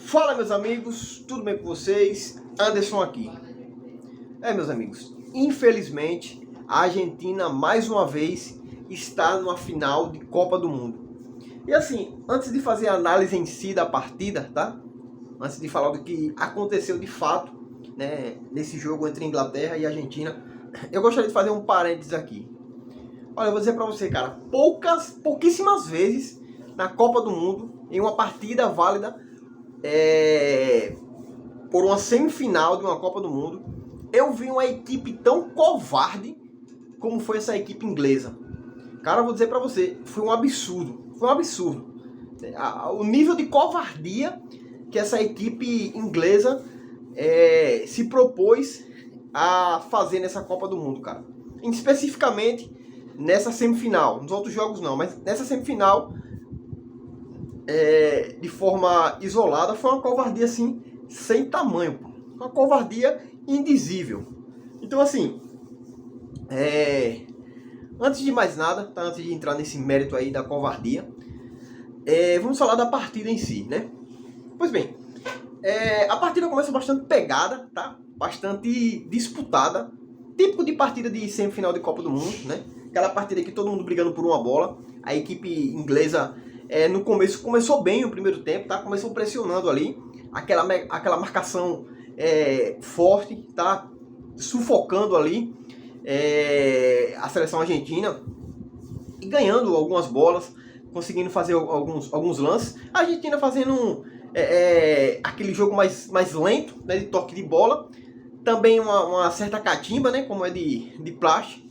Fala, meus amigos, tudo bem com vocês? Anderson aqui. Meus amigos, infelizmente a Argentina mais uma vez está numa final de Copa do Mundo. E assim, antes de fazer a análise em si da partida, tá? Antes de falar do que aconteceu de fato, né, nesse jogo entre Inglaterra e Argentina, eu gostaria de fazer um parênteses aqui. Olha, eu vou dizer pra você, cara, pouquíssimas vezes na Copa do Mundo, em uma partida válida, por uma semifinal de uma Copa do Mundo, eu vi uma equipe tão covarde como foi essa equipe inglesa. Cara, eu vou dizer pra você, foi um absurdo. O nível de covardia que essa equipe inglesa se propôs a fazer nessa Copa do Mundo, cara. Especificamente nessa semifinal. Nos outros jogos não, mas nessa semifinal, de forma isolada, foi uma covardia assim, sem tamanho, pô. Uma covardia indizível. Então assim, antes de mais nada, tá? Antes de entrar nesse mérito aí da covardia, vamos falar da partida em si, né? Pois bem, a partida começou bastante pegada, tá? Bastante disputada, típico de partida de semifinal de Copa do Mundo, né? Aquela partida que todo mundo brigando por uma bola. A equipe inglesa no começo começou bem o primeiro tempo, tá? Começou pressionando ali, aquela marcação forte, tá? Sufocando ali a seleção argentina e ganhando algumas bolas, conseguindo fazer alguns lances. A Argentina fazendo aquele jogo mais lento, né, de toque de bola. Também uma certa catimba, né, como é de plástico,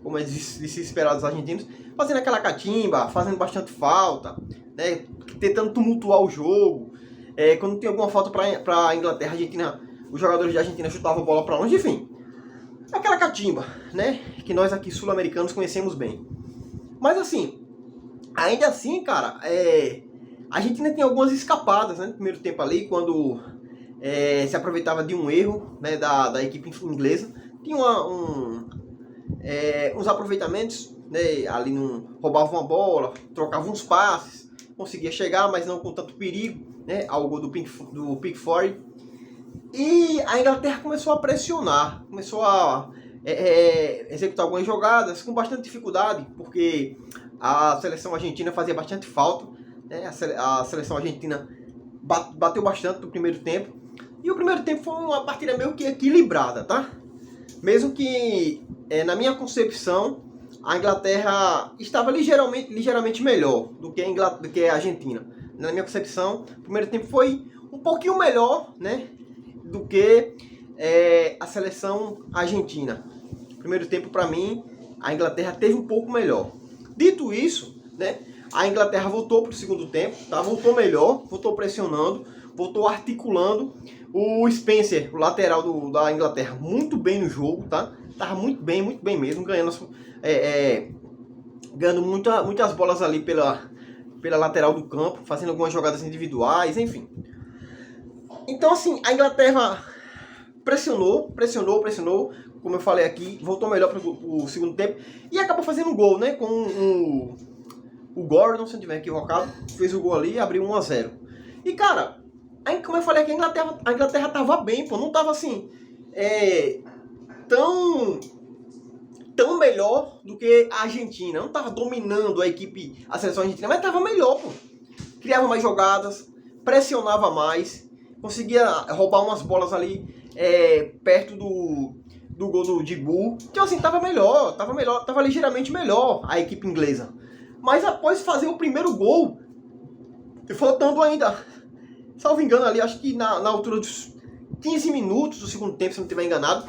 como é de se esperar dos argentinos, fazendo aquela catimba, fazendo bastante falta, né, tentando tumultuar o jogo. Quando tem alguma falta para a Inglaterra, a Argentina, os jogadores da Argentina chutavam a bola para longe, enfim. Aquela catimba, né, que nós aqui sul-americanos conhecemos bem. Mas assim, ainda assim, cara, a Argentina tem algumas escapadas, né, no primeiro tempo ali, quando se aproveitava de um erro, né, da equipe inglesa. Tinha uns aproveitamentos, né, ali roubava uma bola, trocava uns passes, conseguia chegar, mas não com tanto perigo, né, ao gol do Pickford. E a Inglaterra começou a pressionar, começou a executar algumas jogadas com bastante dificuldade, porque a seleção argentina fazia bastante falta, né? A seleção argentina bateu bastante no primeiro tempo. E o primeiro tempo foi uma partida meio que equilibrada, tá? Mesmo que, na minha concepção, a Inglaterra estava ligeiramente melhor do que a Argentina. Na minha concepção, o primeiro tempo foi um pouquinho melhor, né, do que a seleção argentina. Primeiro tempo, para mim, a Inglaterra teve um pouco melhor. Dito isso, né, a Inglaterra voltou para o segundo tempo, tá? Voltou melhor, voltou pressionando, voltou articulando. O Spencer, o lateral da Inglaterra, muito bem no jogo, tá? Tava muito bem mesmo, ganhando muitas bolas ali pela lateral do campo, fazendo algumas jogadas individuais, enfim. Então assim, a Inglaterra pressionou, como eu falei aqui, voltou melhor para o segundo tempo e acabou fazendo um gol, né, com o Gordon, se não tiver equivocado, fez o gol ali e abriu 1-0. E cara, como eu falei aqui, a Inglaterra tava bem, pô, não tava assim tão melhor do que a Argentina, não tava dominando a seleção argentina, mas tava melhor, pô. Criava mais jogadas, pressionava mais, conseguia roubar umas bolas ali perto do gol do Dibu. Então assim, tava ligeiramente melhor a equipe inglesa. Mas após fazer o primeiro gol, faltando ainda, salvo engano ali, acho que na altura dos 15 minutos do segundo tempo, se não estiver enganado,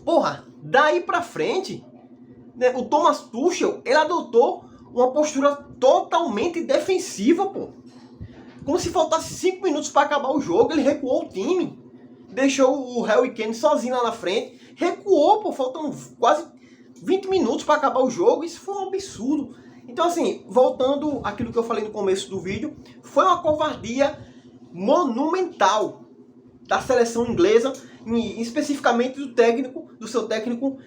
porra, daí pra frente, né, o Thomas Tuchel, ele adotou uma postura totalmente defensiva, pô. Como se faltasse 5 minutos para acabar o jogo, ele recuou o time. Deixou o Harry Kane sozinho lá na frente. Recuou, pô, faltando quase 20 minutos para acabar o jogo. Isso foi um absurdo. Então assim, voltando àquilo que eu falei no começo do vídeo, foi uma covardia monumental da seleção inglesa, e especificamente do seu técnico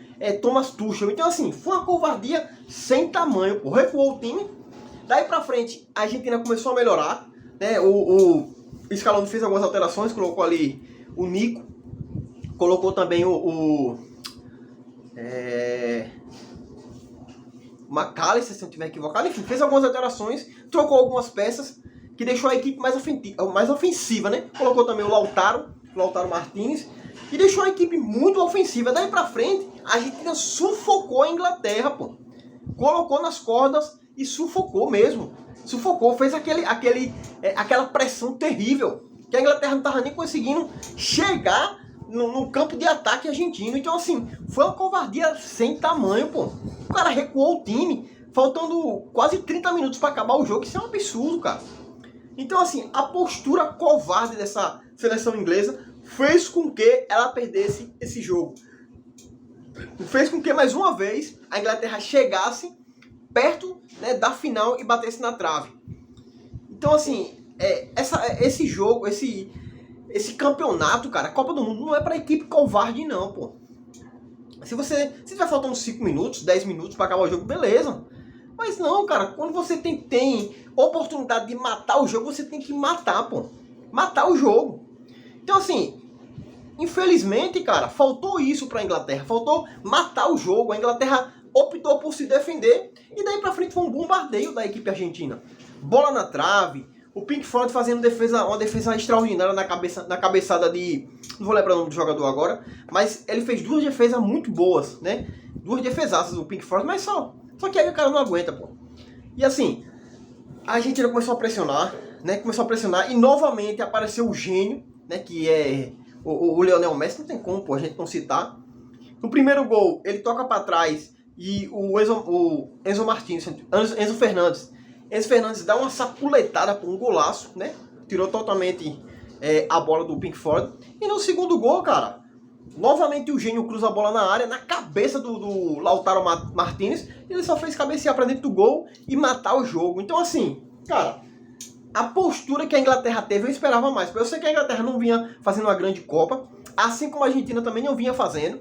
Thomas Tuchel. Então assim, foi uma covardia sem tamanho, pô. Recuou o time. Daí pra frente, a Argentina começou a melhorar, né? O Scaloni fez algumas alterações, colocou ali o Nico, colocou também o McAllister, se eu não estiver equivocado, enfim, fez algumas alterações, trocou algumas peças, que deixou a equipe mais ofensiva, né? Colocou também o Lautaro Martinez, e deixou a equipe muito ofensiva. Daí pra frente, a Argentina sufocou a Inglaterra, pô. Colocou nas cordas e sufocou mesmo. Sufocou, fez aquela pressão terrível, que a Inglaterra não tava nem conseguindo chegar no campo de ataque argentino. Então, assim, foi uma covardia sem tamanho, pô. O cara recuou o time, faltando quase 30 minutos para acabar o jogo. Isso é um absurdo, cara. Então, assim, a postura covarde dessa seleção inglesa fez com que ela perdesse esse jogo. Fez com que, mais uma vez, a Inglaterra chegasse perto, né, da final e batesse na trave. Então, assim, esse jogo, esse campeonato, cara, a Copa do Mundo não é pra equipe covarde, não, pô. Se tiver faltando 5 minutos, 10 minutos pra acabar o jogo, beleza. Mas não, cara, quando você tem oportunidade de matar o jogo, você tem que matar, pô. Matar o jogo. Então, assim, infelizmente, cara, faltou isso pra Inglaterra. Faltou matar o jogo. A Inglaterra optou por se defender. E daí pra frente foi um bombardeio da equipe argentina. Bola na trave. O Pickford fazendo uma defesa extraordinária na cabeçada de... Não vou lembrar o nome do jogador agora. Mas ele fez 2 defesas muito boas, né? 2 defesaças do Pickford, mas só que aí o cara não aguenta, pô. E assim, a Argentina começou a pressionar, né? Começou a pressionar e novamente apareceu o gênio, né? Que é o Lionel Messi. Não tem como, pô, a gente não citar. No primeiro gol, ele toca pra trás e o Enzo Fernandes dá uma sapuletada por um golaço, né? Tirou totalmente a bola do Pickford. E no segundo gol, cara, novamente o gênio cruza a bola na área, na cabeça do Lautaro Martinez. E ele só fez cabecear pra dentro do gol e matar o jogo. Então, assim, cara, a postura que a Inglaterra teve, eu esperava mais. Eu sei que a Inglaterra não vinha fazendo uma grande Copa, assim como a Argentina também não vinha fazendo.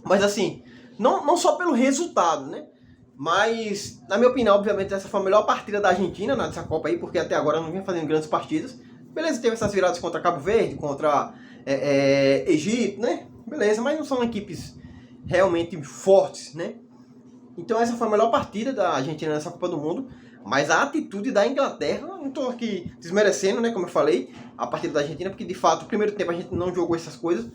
Mas, assim, não só pelo resultado, né? Mas, na minha opinião, obviamente, essa foi a melhor partida da Argentina nessa Copa aí, porque até agora não vinha fazendo grandes partidas. Beleza, teve essas viradas contra Cabo Verde, contra Egito, né? Beleza, mas não são equipes realmente fortes, né? Então essa foi a melhor partida da Argentina nessa Copa do Mundo. Mas a atitude da Inglaterra, não estou aqui desmerecendo, né? Como eu falei, a partida da Argentina, porque de fato, no primeiro tempo a gente não jogou essas coisas.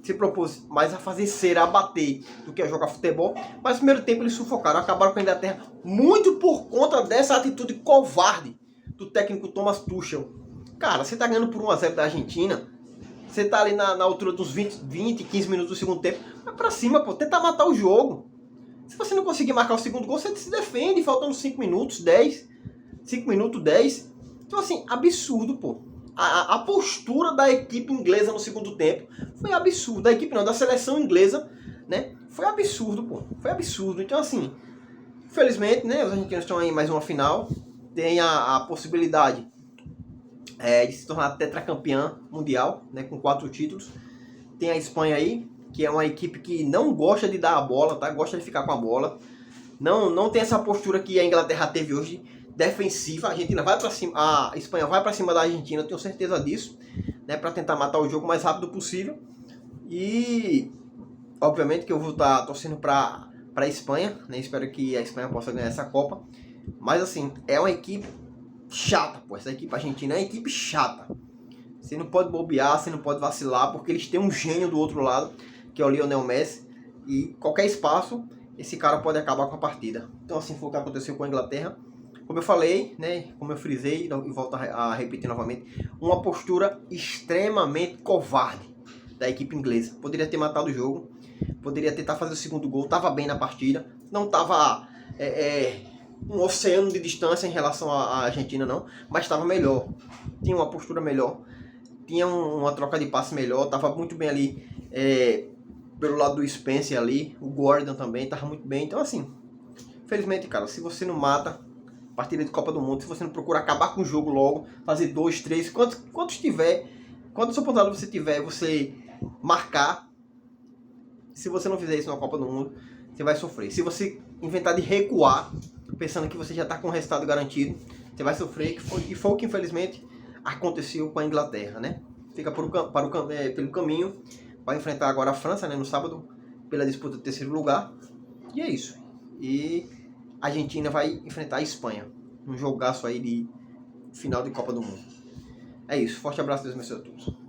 Se propôs mais a fazer cera, a bater, do que a jogar futebol. Mas no primeiro tempo eles sufocaram, acabaram com a Inglaterra muito por conta dessa atitude covarde do técnico Thomas Tuchel. Cara, você tá ganhando por 1-0 da Argentina, você tá ali na altura dos 20, 15 minutos do segundo tempo, vai pra cima, pô, tenta matar o jogo. Se você não conseguir marcar o segundo gol, você se defende, faltando 5 minutos, 10. 5 minutos, 10. Então assim, absurdo, pô. A postura da equipe inglesa no segundo tempo foi absurda. Da equipe não, da seleção inglesa, né? Foi absurdo, pô. Foi absurdo. Então, assim, infelizmente, né? Os argentinos estão aí em mais uma final. Tem a possibilidade de se tornar tetracampeã mundial, né? Com 4 títulos. Tem a Espanha aí, que é uma equipe que não gosta de dar a bola, tá? Gosta de ficar com a bola. Não tem essa postura que a Inglaterra teve hoje, defensiva. A Argentina vai para cima, a Espanha vai para cima da Argentina, eu tenho certeza disso, né, para tentar matar o jogo o mais rápido possível. E obviamente que eu vou estar torcendo para a Espanha, né? Espero que a Espanha possa ganhar essa Copa. Mas assim, é uma equipe chata, pô. Essa equipe argentina é uma equipe chata. Você não pode bobear, você não pode vacilar, porque eles têm um gênio do outro lado, que é o Lionel Messi, e qualquer espaço esse cara pode acabar com a partida. Então assim foi o que aconteceu com a Inglaterra. Como eu falei, né, como eu frisei, e volto a repetir novamente, uma postura extremamente covarde da equipe inglesa. Poderia ter matado o jogo, poderia tentar fazer o segundo gol, estava bem na partida, não estava um oceano de distância em relação à Argentina não, mas estava melhor, tinha uma postura melhor, tinha uma troca de passe melhor, estava muito bem ali pelo lado do Spencer ali, o Gordon também estava muito bem. Então assim, infelizmente, cara, se você não mata partida de Copa do Mundo, se você não procura acabar com o jogo logo, fazer 2, 3, quantos tiver, quantas oportunidades você tiver, você marcar, se você não fizer isso na Copa do Mundo, você vai sofrer. Se você inventar de recuar, pensando que você já está com o resultado garantido, você vai sofrer, e foi o que infelizmente aconteceu com a Inglaterra, né? Fica pelo caminho, vai enfrentar agora a França, né, no sábado, pela disputa do terceiro lugar. E é isso. E a Argentina vai enfrentar a Espanha, um jogaço aí de final de Copa do Mundo. É isso, forte abraço, Deus abençoe a todos.